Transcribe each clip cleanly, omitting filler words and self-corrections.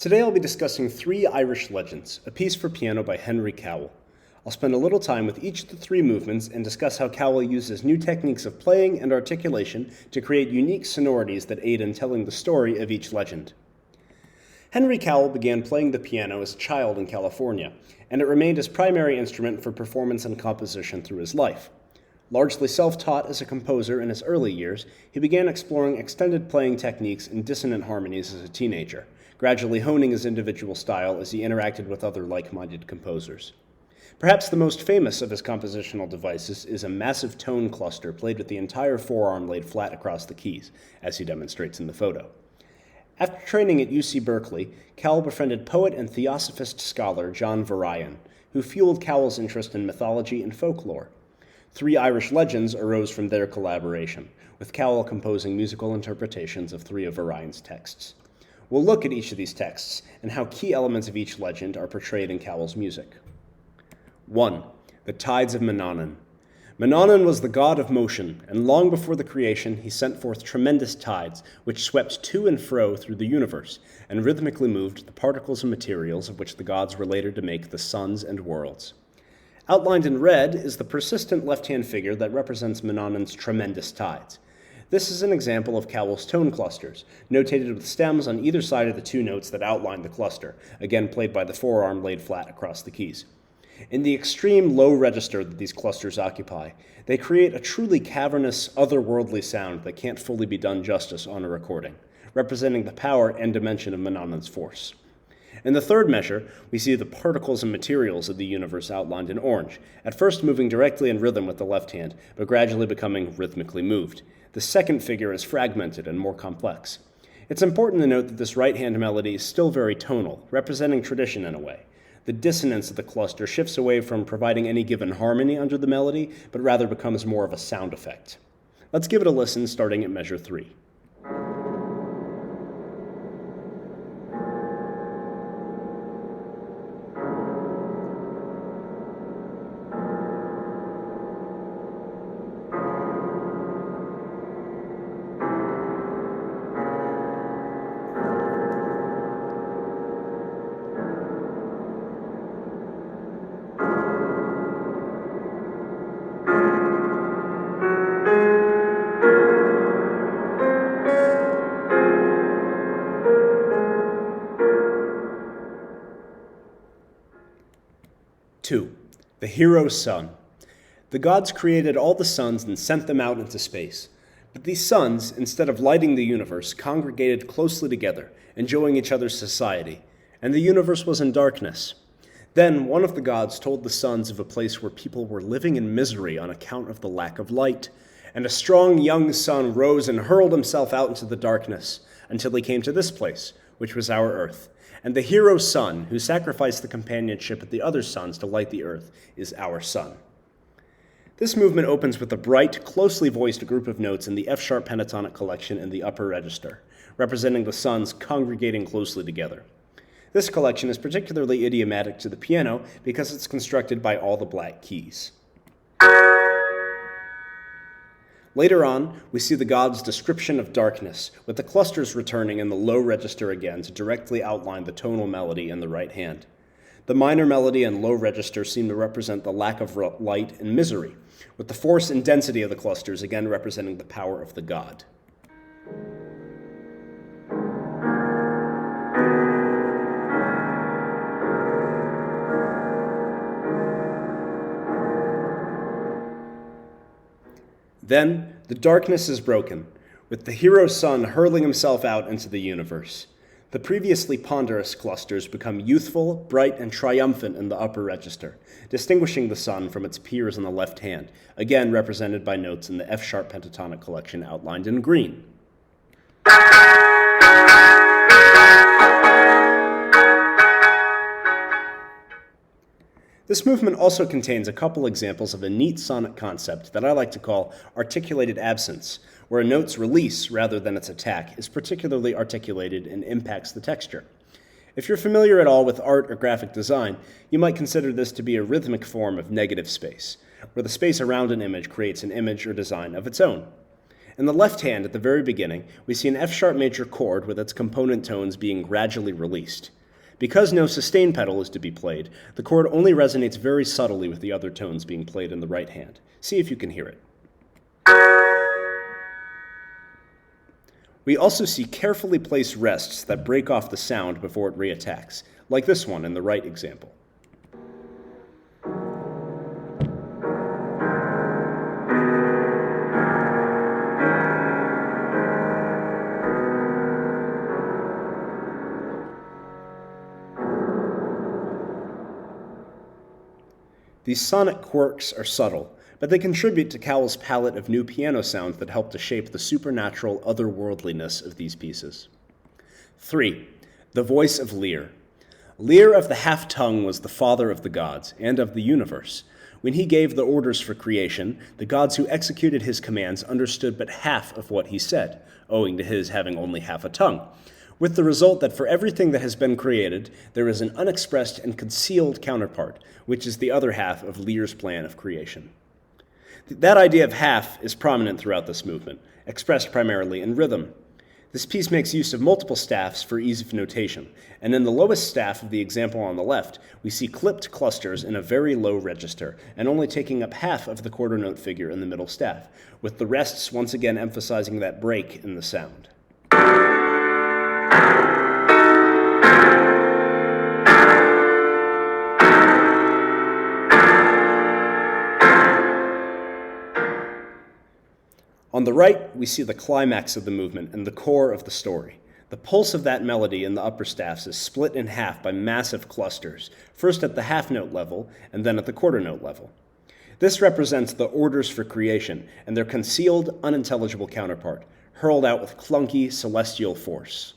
Today I'll be discussing three Irish legends, a piece for piano by Henry Cowell. I'll spend a little time with each of the three movements and discuss how Cowell uses new techniques of playing and articulation to create unique sonorities that aid in telling the story of each legend. Henry Cowell began playing the piano as a child in California, and it remained his primary instrument for performance and composition through his life. Largely self-taught as a composer in his early years, he began exploring extended playing techniques and dissonant harmonies as a teenager, gradually honing his individual style as he interacted with other like-minded composers. Perhaps the most famous of his compositional devices is a massive tone cluster played with the entire forearm laid flat across the keys, as he demonstrates in the photo. After training at UC Berkeley, Cowell befriended poet and theosophist scholar John Varian, who fueled Cowell's interest in mythology and folklore. Three Irish legends arose from their collaboration, with Cowell composing musical interpretations of three of Varian's texts. We'll look at each of these texts and how key elements of each legend are portrayed in Cowell's music. 1. The Tides of Manannan. Manannan was the god of motion, and long before the creation he sent forth tremendous tides, which swept to and fro through the universe, and rhythmically moved the particles and materials of which the gods were later to make the suns and worlds. Outlined in red is the persistent left-hand figure that represents Manannan's tremendous tides. This is an example of Cowell's tone clusters, notated with stems on either side of the two notes that outline the cluster, again played by the forearm laid flat across the keys. In the extreme low register that these clusters occupy, they create a truly cavernous, otherworldly sound that can't fully be done justice on a recording, representing the power and dimension of Manannan's force. In the third measure, we see the particles and materials of the universe outlined in orange, at first moving directly in rhythm with the left hand, but gradually becoming rhythmically moved. The second figure is fragmented and more complex. It's important to note that this right-hand melody is still very tonal, representing tradition in a way. The dissonance of the cluster shifts away from providing any given harmony under the melody, but rather becomes more of a sound effect. Let's give it a listen, starting at measure 3. 2. The hero's sun. The gods created all the suns and sent them out into space. But these suns, instead of lighting the universe, congregated closely together, enjoying each other's society, and the universe was in darkness. Then one of the gods told the suns of a place where people were living in misery on account of the lack of light, and a strong young sun rose and hurled himself out into the darkness until he came to this place, which was our earth. And the hero sun, who sacrificed the companionship of the other suns to light the earth, is our sun. This movement opens with a bright, closely voiced group of notes in the F-sharp pentatonic collection in the upper register, representing the suns congregating closely together. This collection is particularly idiomatic to the piano because it's constructed by all the black keys. Later on, we see the god's description of darkness, with the clusters returning in the low register again to directly outline the tonal melody in the right hand. The minor melody and low register seem to represent the lack of light and misery, with the force and density of the clusters again representing the power of the god. Then, the darkness is broken, with the hero sun hurling himself out into the universe. The previously ponderous clusters become youthful, bright, and triumphant in the upper register, distinguishing the sun from its peers on the left hand, again represented by notes in the F-sharp pentatonic collection outlined in green. This movement also contains a couple examples of a neat sonic concept that I like to call articulated absence, where a note's release, rather than its attack, is particularly articulated and impacts the texture. If you're familiar at all with art or graphic design, you might consider this to be a rhythmic form of negative space, where the space around an image creates an image or design of its own. In the left hand, at the very beginning, we see an F-sharp major chord with its component tones being gradually released. Because no sustain pedal is to be played, the chord only resonates very subtly with the other tones being played in the right hand. See if you can hear it. We also see carefully placed rests that break off the sound before it reattacks, like this one in the right example. These sonic quirks are subtle, but they contribute to Cowell's palette of new piano sounds that help to shape the supernatural otherworldliness of these pieces. 3. The voice of Lear. Lear of the half-tongue was the father of the gods and of the universe. When he gave the orders for creation, the gods who executed his commands understood but half of what he said, owing to his having only half a tongue, with the result that for everything that has been created, there is an unexpressed and concealed counterpart, which is the other half of Lear's plan of creation. That idea of half is prominent throughout this movement, expressed primarily in rhythm. This piece makes use of multiple staffs for ease of notation, and in the lowest staff of the example on the left, we see clipped clusters in a very low register, and only taking up half of the quarter note figure in the middle staff, with the rests once again emphasizing that break in the sound. On the right, we see the climax of the movement and the core of the story. The pulse of that melody in the upper staffs is split in half by massive clusters, first at the half note level and then at the quarter note level. This represents the orders for creation and their concealed, unintelligible counterpart, hurled out with clunky, celestial force.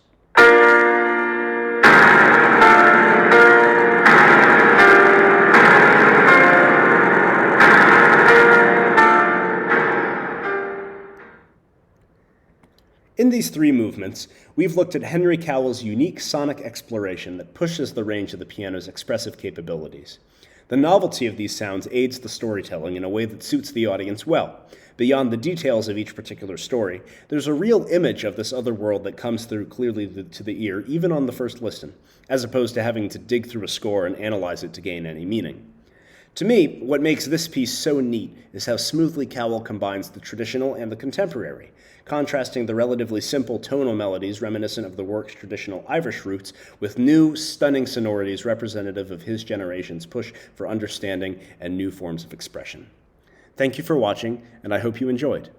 In these three movements, we've looked at Henry Cowell's unique sonic exploration that pushes the range of the piano's expressive capabilities. The novelty of these sounds aids the storytelling in a way that suits the audience well. Beyond the details of each particular story, there's a real image of this other world that comes through clearly to the ear, even on the first listen, as opposed to having to dig through a score and analyze it to gain any meaning. To me, what makes this piece so neat is how smoothly Cowell combines the traditional and the contemporary, contrasting the relatively simple tonal melodies reminiscent of the work's traditional Irish roots with new, stunning sonorities representative of his generation's push for understanding and new forms of expression. Thank you for watching, and I hope you enjoyed.